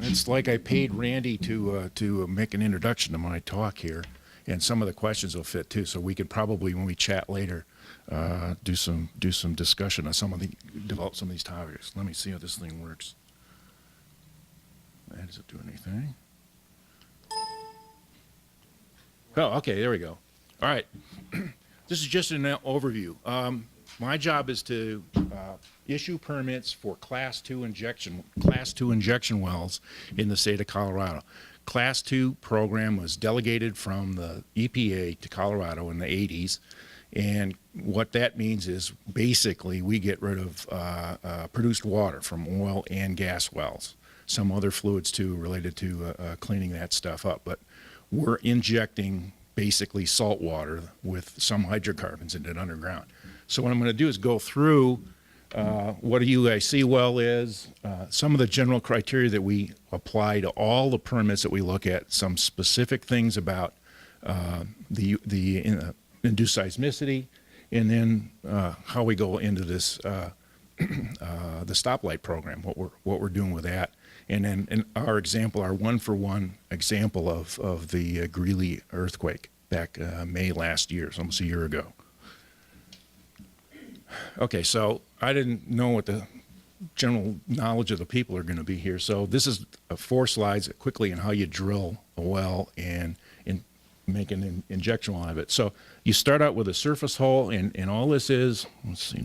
It's like I paid Randy to make an introduction to my talk here, and some of the questions will fit too. So we could probably, when we chat later, do some discussion on develop some of these topics. Let me see how this thing works. Does it do anything? Oh, okay, there we go. All right. This is just an overview. My job is to issue permits for Class 2 injection wells in the state of Colorado. Class 2 program was delegated from the EPA to Colorado in the 80s, and what that means is basically we get rid of produced water from oil and gas wells. Some other fluids too related to cleaning that stuff up, but we're injecting basically salt water with some hydrocarbons into it underground. So what I'm going to do is go through what a UIC well is, some of the general criteria that we apply to all the permits that we look at, some specific things about the induced seismicity, and then how we go into this the stoplight program, what we're doing with that, and then our one-for-one example of the Greeley earthquake back May last year, so almost a year ago. Okay, so I didn't know what the general knowledge of the people are going to be here, so this is 4 slides quickly on how you drill a well and make an injection well out of it. So you start out with a surface hole, and all this is, let's see,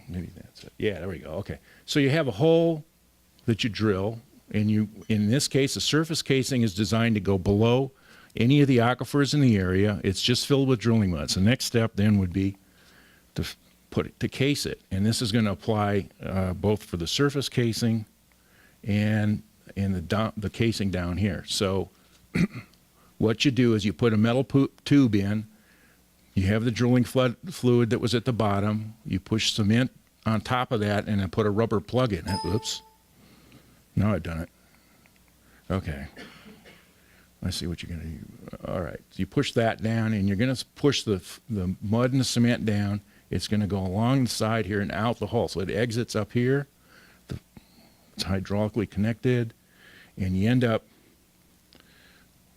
maybe that's it. Yeah, there we go. Okay, so you have a hole that you drill, and in this case, the surface casing is designed to go below any of the aquifers in the area. It's just filled with drilling mud. So the next step then would be to case it, and this is going to apply both for the surface casing and the casing down here. So what you do is you put a metal tube in. You have the drilling fluid that was at the bottom. You push cement on top of that, and then put a rubber plug in it. Oops. Now I've done it. Okay. I see what you're going to do. All right. So you push that down, and you're going to push the mud and the cement down. It's going to go along the side here and out the hole. So it exits up here. It's hydraulically connected, and you end up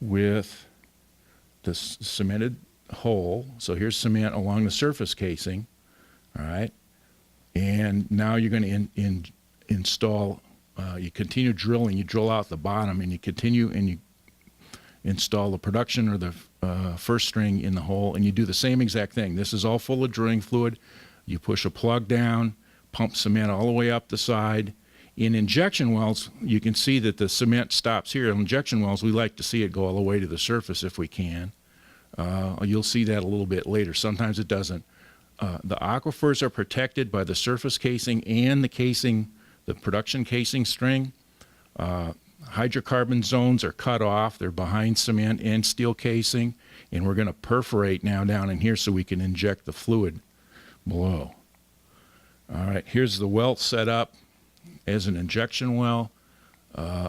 with the cemented hole. So here's cement along the surface casing. All right. And now you're going to install, you continue drilling. You drill out the bottom, and you continue, and you install the production or the first string in the hole, and you do the same exact thing. This is all full of drilling fluid. You push a plug down, pump cement all the way up the side. In injection wells, you can see that the cement stops here. In injection wells, we like to see it go all the way to the surface if we can. You'll see that a little bit later. Sometimes it doesn't. The aquifers are protected by the surface casing and the production casing string. Hydrocarbon zones are cut off. They're behind cement and steel casing, and we're going to perforate now down in here so we can inject the fluid below. All right, here's the well set up as an injection well.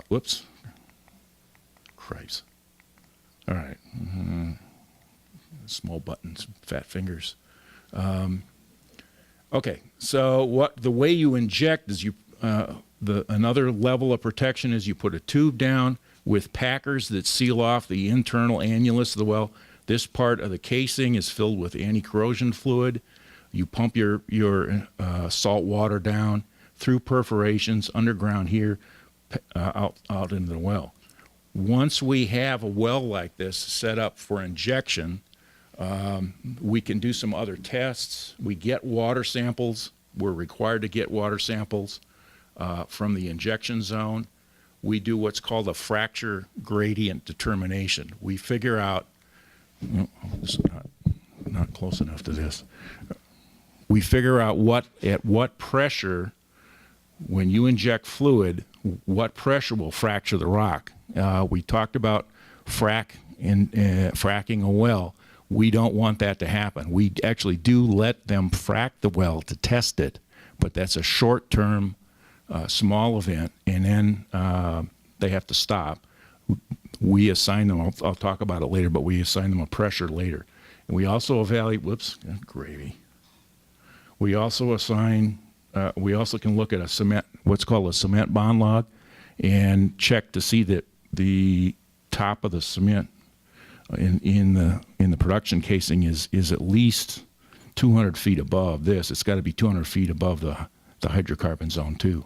Whoops. Christ. All right. Small buttons, fat fingers. Okay, so the way you inject is another level of protection is you put a tube down with packers that seal off the internal annulus of the well. This part of the casing is filled with anti-corrosion fluid. You pump your salt water down through perforations underground here out into the well. Once we have a well like this set up for injection, we can do some other tests. We get water samples. We're required to get water samples from the injection zone. We do what's called a fracture gradient determination. We figure out, this is not close enough to this. We figure out at what pressure, when you inject fluid, what pressure will fracture the rock. We talked about fracking a well. We don't want that to happen. We actually do let them frack the well to test it, but that's a short-term, small event, and then they have to stop. We assign them, I'll talk about it later, but we assign them a pressure later. And we also evaluate, whoops, gravy. We also assign we also can look at a cement, what's called a cement bond log, and check to see that the top of the cement in the production casing is at least 200 feet above this. It's got to be 200 feet above the hydrocarbon zone too.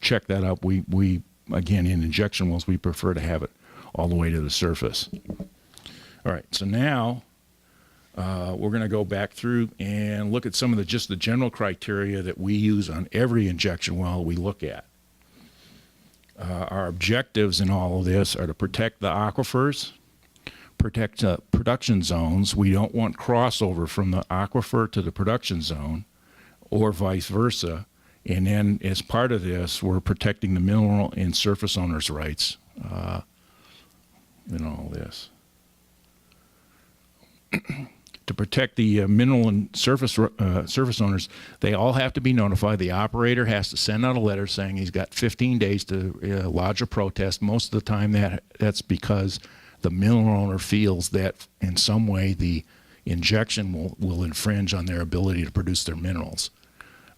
Check that out. We again, in injection wells, we prefer to have it all the way to the surface. All right, so now we're going to go back through and look at some of just the general criteria that we use on every injection well we look at. Our objectives in all of this are to protect the aquifers, protect production zones. We don't want crossover from the aquifer to the production zone or vice versa. And then as part of this, we're protecting the mineral and surface owners' rights in all this. To protect the mineral and surface owners, they all have to be notified. The operator has to send out a letter saying he's got 15 days to lodge a protest. Most of the time that's because the mineral owner feels that in some way the injection will infringe on their ability to produce their minerals.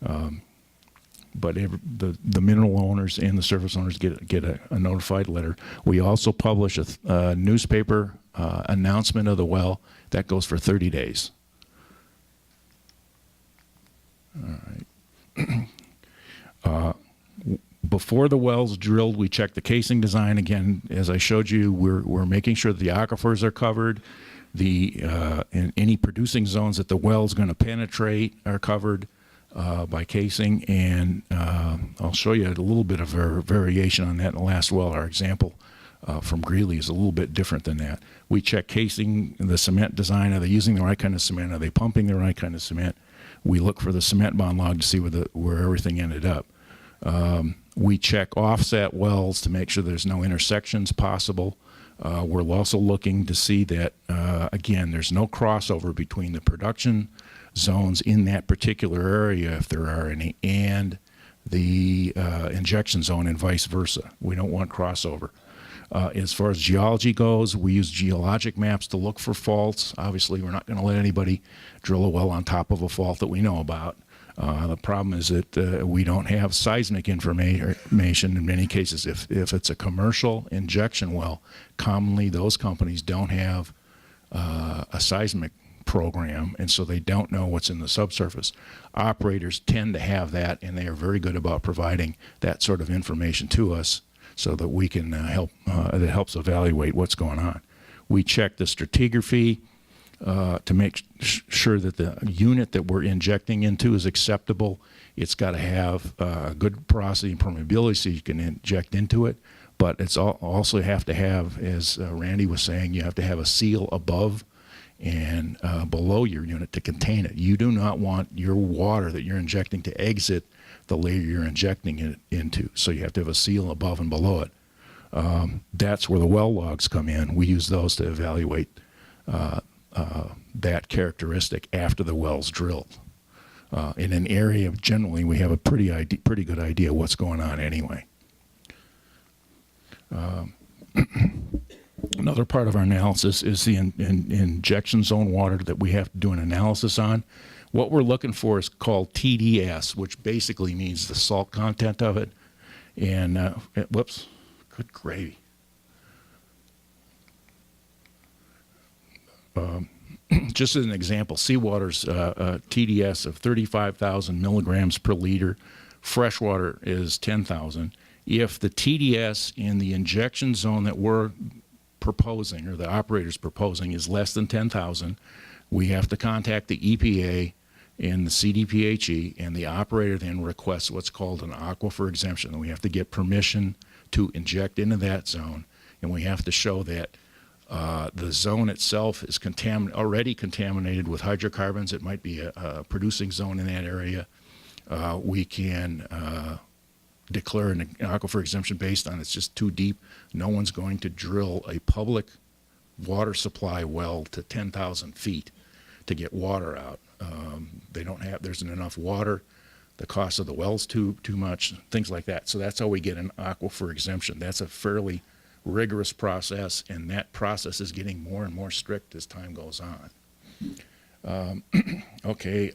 But the mineral owners and the surface owners get a notified letter. We also publish a newspaper announcement of the well. That goes for 30 days. All right. Before the well's drilled, we check the casing design. Again, as I showed you, we're making sure that the aquifers are covered. And any producing zones that the well's going to penetrate are covered by casing. And I'll show you a little bit of variation on that in the last well. Our example from Greeley is a little bit different than that. We check casing, the cement design. Are they using the right kind of cement? Are they pumping the right kind of cement? We look for the cement bond log to see where everything ended up. We check offset wells to make sure there's no intersections possible. We're also looking to see that, again, there's no crossover between the production zones in that particular area, if there are any, and the injection zone and vice versa. We don't want crossover. As far as geology goes, we use geologic maps to look for faults. Obviously, we're not going to let anybody drill a well on top of a fault that we know about. The problem is that we don't have seismic information in many cases. If it's a commercial injection well, commonly those companies don't have a seismic program, and so they don't know what's in the subsurface. Operators tend to have that, and they are very good about providing that sort of information to us, so that we can that helps evaluate what's going on. We check the stratigraphy to make sure that the unit that we're injecting into is acceptable. It's got to have good porosity and permeability so you can inject into it, but it's also have to have, as Randy was saying, you have to have a seal above and below your unit to contain it. You do not want your water that you're injecting to exit the layer you're injecting it into. So you have to have a seal above and below it. That's where the well logs come in. We use those to evaluate that characteristic after the well's drilled. In an area, generally, we have a pretty good idea what's going on anyway. Another part of our analysis is the injection zone water that we have to do an analysis on. What we're looking for is called TDS, which basically means the salt content of it. And, whoops, good gravy. Just as an example, seawater's TDS of 35,000 milligrams per liter. Freshwater is 10,000. If the TDS in the injection zone that we're proposing, or the operator's proposing, is less than 10,000, we have to contact the EPA and the CDPHE, and the operator then requests what's called an aquifer exemption. And we have to get permission to inject into that zone, and we have to show that the zone itself is already contaminated with hydrocarbons. It might be a producing zone in that area. We can declare an aquifer exemption based on it's just too deep. No one's going to drill a public water supply well to 10,000 feet to get water out. There isn't enough water. The cost of the well's too much, things like that. So that's how we get an aquifer exemption. That's a fairly rigorous process, and that process is getting more and more strict as time goes on. Okay,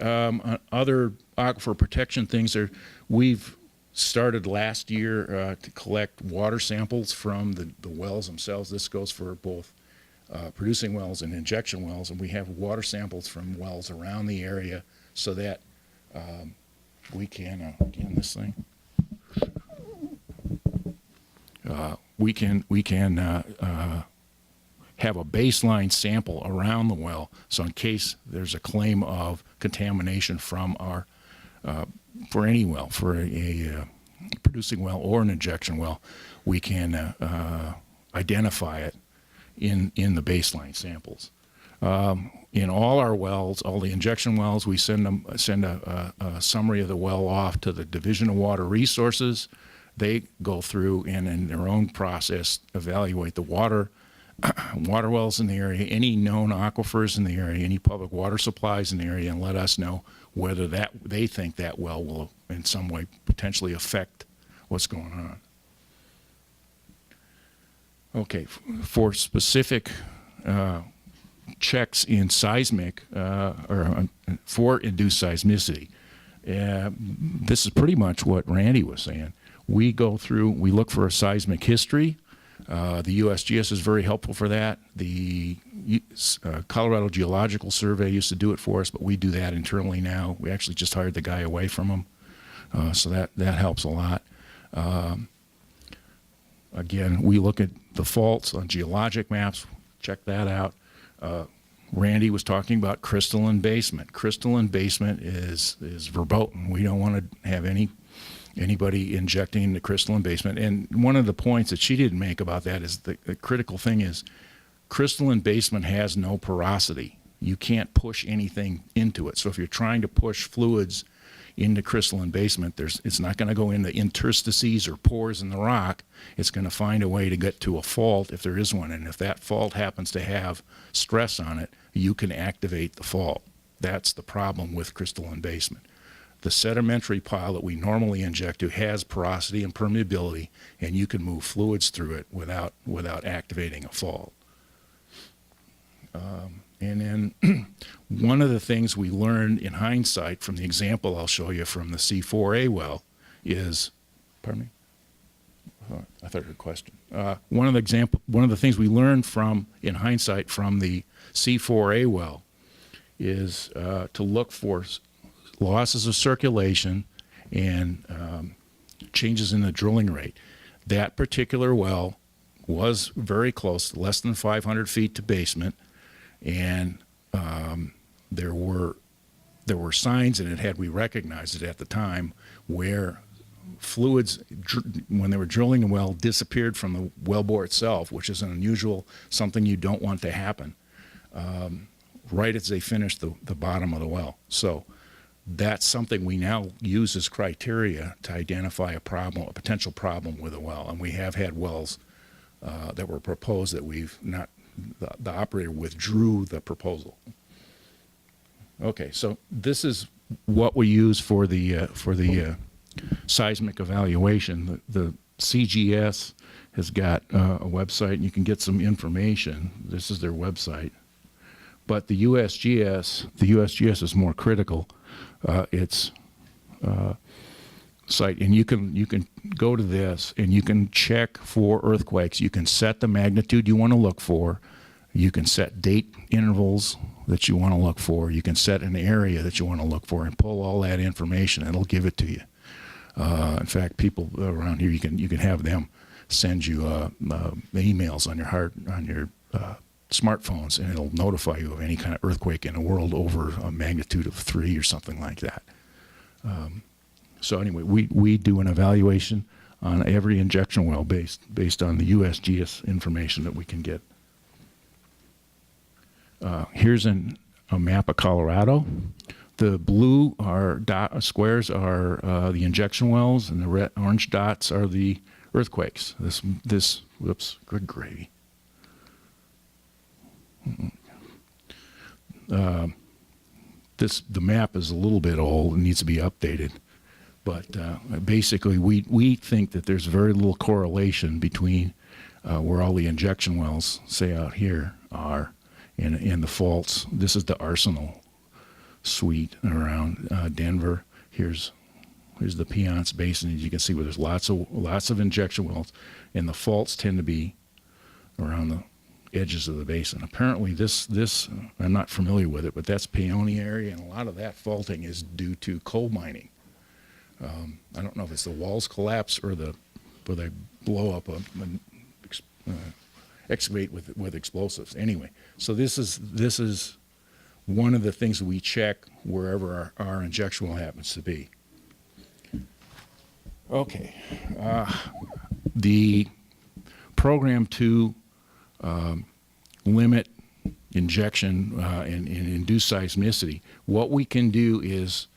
other aquifer protection things are, we've started last year to collect water samples from the wells themselves. This goes for both producing wells and injection wells, and we have water samples from wells around the area so that we can, again, this thing, we can have a baseline sample around the well, so in case there's a claim of contamination from our, for any well, for a producing well or an injection well, we can identify it in the baseline samples. In all our wells, all the injection wells, we send a summary of the well off to the Division of Water Resources. They go through and in their own process evaluate the water wells in the area, any known aquifers in the area, any public water supplies in the area, and let us know whether they think that well will in some way potentially affect what's going on. Okay, for specific checks in seismic or for induced seismicity, this is pretty much what Randy was saying. We go through, we look for a seismic history. The USGS is very helpful for that. The Colorado Geological Survey used to do it for us, but we do that internally now. We actually just hired the guy away from them, so that helps a lot. Again, we look at the faults on geologic maps, check that out. Randy was talking about crystalline basement. Crystalline basement is verboten. We don't want to have anybody injecting the crystalline basement. And one of the points that she didn't make about that is the critical thing is crystalline basement has no porosity. You can't push anything into it. So if you're trying to push fluids into crystalline basement, it's not going to go into interstices or pores in the rock. It's going to find a way to get to a fault if there is one. And if that fault happens to have stress on it, you can activate the fault. That's the problem with crystalline basement. The sedimentary pile that we normally inject to has porosity and permeability, and you can move fluids through it without activating a fault. And then one of the things we learned in hindsight from the example I'll show you from the C4A well is, pardon me? Oh, I thought you had a question. One of the things we learned in hindsight from the C4A well is to look for losses of circulation and changes in the drilling rate. That particular well was very close, less than 500 feet to basement, and there were signs in it, had we recognized it at the time, where fluids, when they were drilling the well, disappeared from the wellbore itself, which is an unusual, something you don't want to happen, right as they finished the bottom of the well. So that's something we now use as criteria to identify a potential problem with a well. And we have had wells that were proposed that we've not, the operator withdrew the proposal. Okay, so this is what we use for the seismic evaluation. The CGS has got a website, and you can get some information. This is their website. But the USGS is more critical. Its site, and you can go to this and you can check for earthquakes. You can set the magnitude you want to look for. You can set date intervals that you want to look for. You can set an area that you want to look for and pull all that information. It'll give it to you. In fact, people around here, you can have them send you emails on your smartphones, and it'll notify you of any kind of earthquake in the world over a magnitude of 3 or something like that. So anyway, we do an evaluation on every injection well based on the USGS information that we can get. Here's a map of Colorado. The blue squares are the injection wells, and the orange dots are the earthquakes. Whoops, good gravy. The map is a little bit old and needs to be updated, but basically we think that there's very little correlation between where all the injection wells, say out here, are and the faults. This is the arsenal suite around Denver. Here's the Piceance Basin. As you can see, where there's lots of injection wells, and the faults tend to be around the edges of the basin. Apparently, this I'm not familiar with it, but that's Peony area, and a lot of that faulting is due to coal mining. I don't know if it's the walls collapse or where they blow up excavate with explosives. Anyway, so this is one of the things we check wherever our injection well happens to be. Okay, the program to limit injection and induce seismicity, what we can do is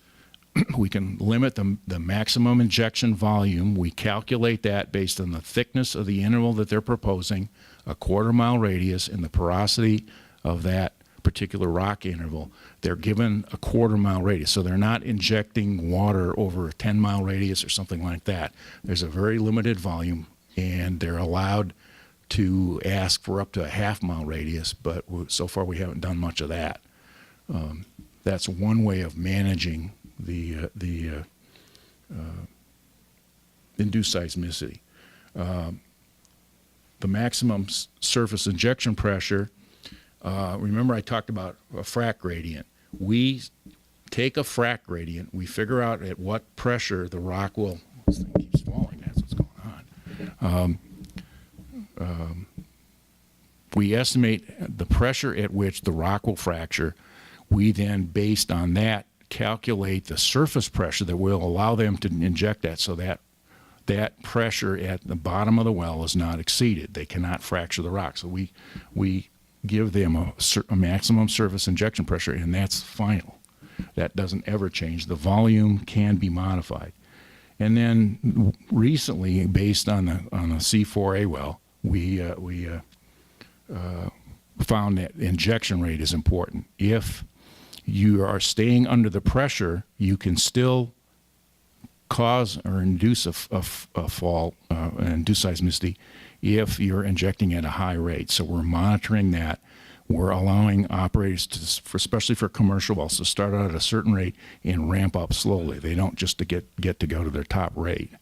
we can limit the maximum injection volume. We calculate that based on the thickness of the interval that they're proposing, a quarter-mile radius, and the porosity of that particular rock interval. They're given a quarter-mile radius, so they're not injecting water over a 10-mile radius or something like that. There's a very limited volume, and they're allowed to ask for up to a half-mile radius, but so far we haven't done much of that. That's one way of managing the induced seismicity. The maximum surface injection pressure, remember I talked about a frac gradient. We take a frac gradient, we figure out at what pressure the rock will, this thing keeps falling, that's what's going on. We estimate the pressure at which the rock will fracture. We then, based on that, calculate the surface pressure that will allow them to inject that, so that pressure at the bottom of the well is not exceeded. They cannot fracture the rock. So we give them a maximum surface injection pressure, and that's final. That doesn't ever change. The volume can be modified. And then recently, based on the C4A well, we found that injection rate is important. If you are staying under the pressure, you can still cause or induce a fall, induce seismicity, if you're injecting at a high rate. So we're monitoring that. We're allowing operators to, especially for commercial wells, to start out at a certain rate and ramp up slowly. They don't just get to go to their top rate.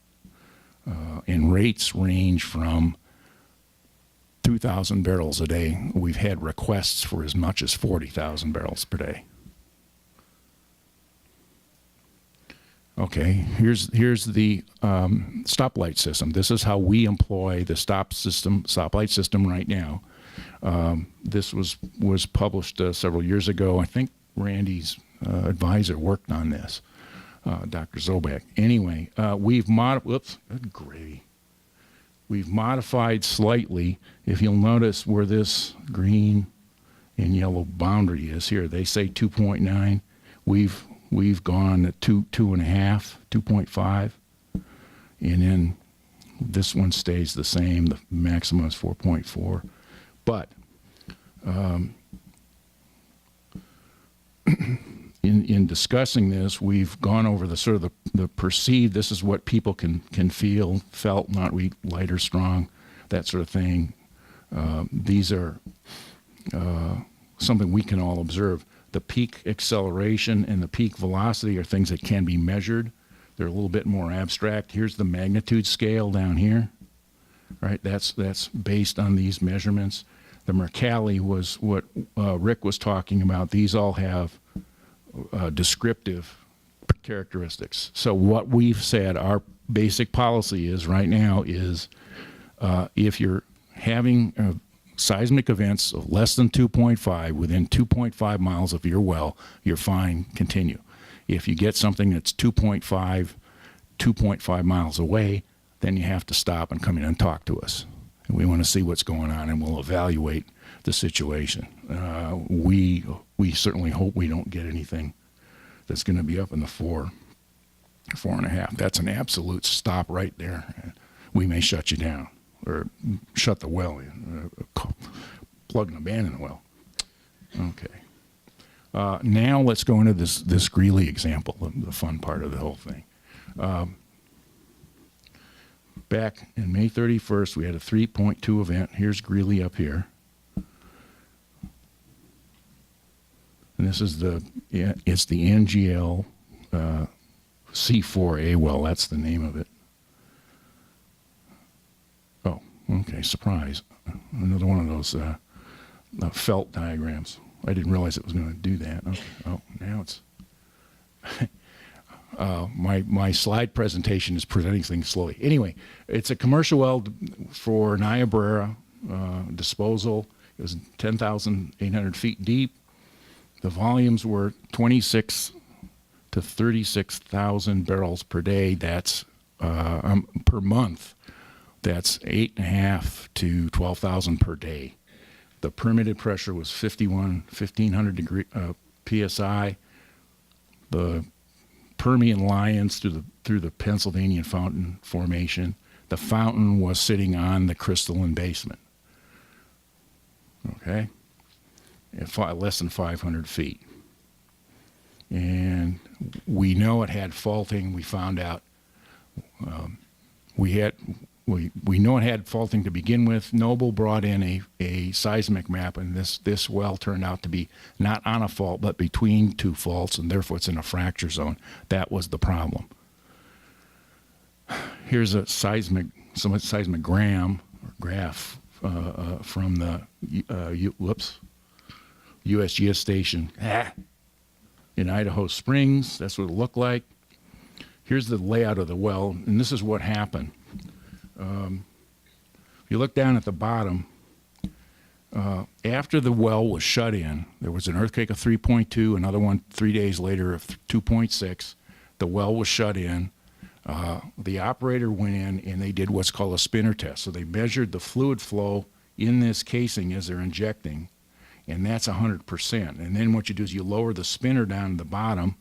And rates range from 2,000 barrels a day. We've had requests for as much as 40,000 barrels per day. Okay, here's the stoplight system. This is how we employ the stoplight system right now. This was published several years ago. I think Randy's advisor worked on this, Dr. Zobak. Anyway, we've modified slightly. If you'll notice where this green and yellow boundary is here, they say 2.9. We've gone to 2.5, 2.5, and then this one stays the same. The maximum is 4.4. But in discussing this, we've gone over the sort of the perceived. This is what people can feel, felt, not weak, light or strong, that sort of thing. These are something we can all observe. The peak acceleration and the peak velocity are things that can be measured. They're a little bit more abstract. Here's the magnitude scale down here, right? That's based on these measurements. The Mercalli was what Rick was talking about. These all have descriptive characteristics. So what we've said, our basic policy is right now is if you're having seismic events of less than 2.5 within 2.5 miles of your well, you're fine, continue. If you get something that's 2.5 miles away, then you have to stop and come in and talk to us. And we want to see what's going on, and we'll evaluate the situation. We certainly hope we don't get anything that's going to be up in the 4.5. That's an absolute stop right there. We may shut you down or shut the well in, plug and abandon the well. Okay. Now let's go into this Greeley example, the fun part of the whole thing. Back in May 31st, we had a 3.2 event. Here's Greeley up here. And this is it's the NGL C4A well. That's the name of it. Oh, okay, surprise. Another one of those felt diagrams. I didn't realize it was going to do that. Okay. Oh, now it's... my slide presentation is presenting things slowly. Anyway, it's a commercial well for Niobrara disposal. It was 10,800 feet deep. The volumes were 26 to 36,000 barrels per day. That's per month. That's 8.5 to 12,000 per day. The permitted pressure was 1,500 degree psi. The Permian lions through the Pennsylvania Fountain Formation. The fountain was sitting on the crystalline basement. Okay, at less than 500 feet. And we know it had faulting. We found out we know it had faulting to begin with. Noble brought in a seismic map, and this well turned out to be not on a fault, but between two faults, and therefore it's in a fracture zone. That was the problem. Here's a seismogram or graph from the USGS station in Idaho Springs. That's what it looked like. Here's the layout of the well, and this is what happened. You look down at the bottom, after the well was shut in, there was an earthquake of 3.2, another one 3 days later of 2.6. The well was shut in. The operator went in and they did what's called a spinner test. So they measured the fluid flow in this casing as they're injecting, and that's 100%. And then what you do is you lower the spinner down to the bottom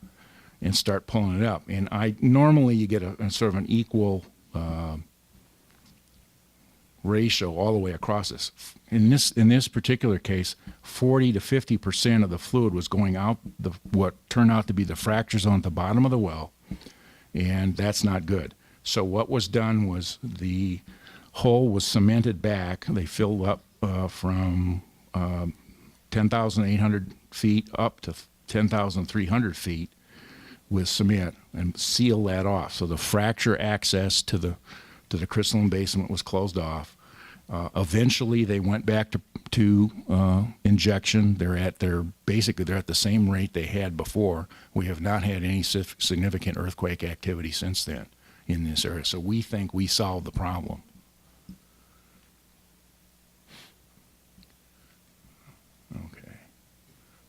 and start pulling it up. And normally you get a sort of an equal ratio all the way across this. In this particular case, 40 to 50% of the fluid was going out what turned out to be the fracture zone at the bottom of the well, and that's not good. So what was done was the hole was cemented back. They filled up from 10,800 feet up to 10,300 feet with cement and seal that off. So the fracture access to the crystalline basement was closed off. Eventually, they went back to injection. They're at the same rate they had before. We have not had any significant earthquake activity since then in this area. So we think we solved the problem. Okay.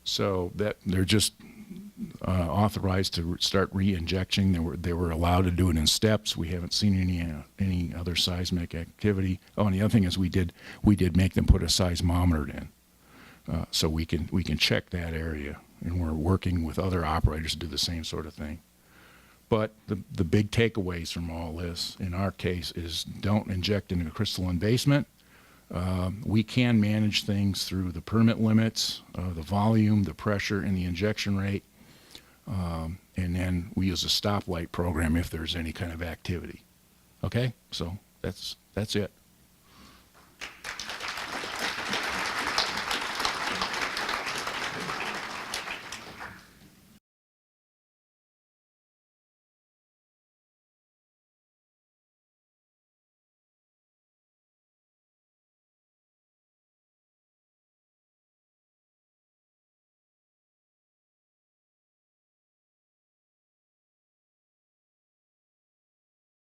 So that they're just authorized to start re-injecting. They were allowed to do it in steps. We haven't seen any other seismic activity. Oh, and the other thing is we did make them put a seismometer in, so we can check that area, and we're working with other operators to do the same sort of thing. But the big takeaways from all this, in our case, is don't inject in a crystalline basement. We can manage things through the permit limits, the volume, the pressure, and the injection rate. And then we use a stoplight program if there's any kind of activity. Okay, so that's it.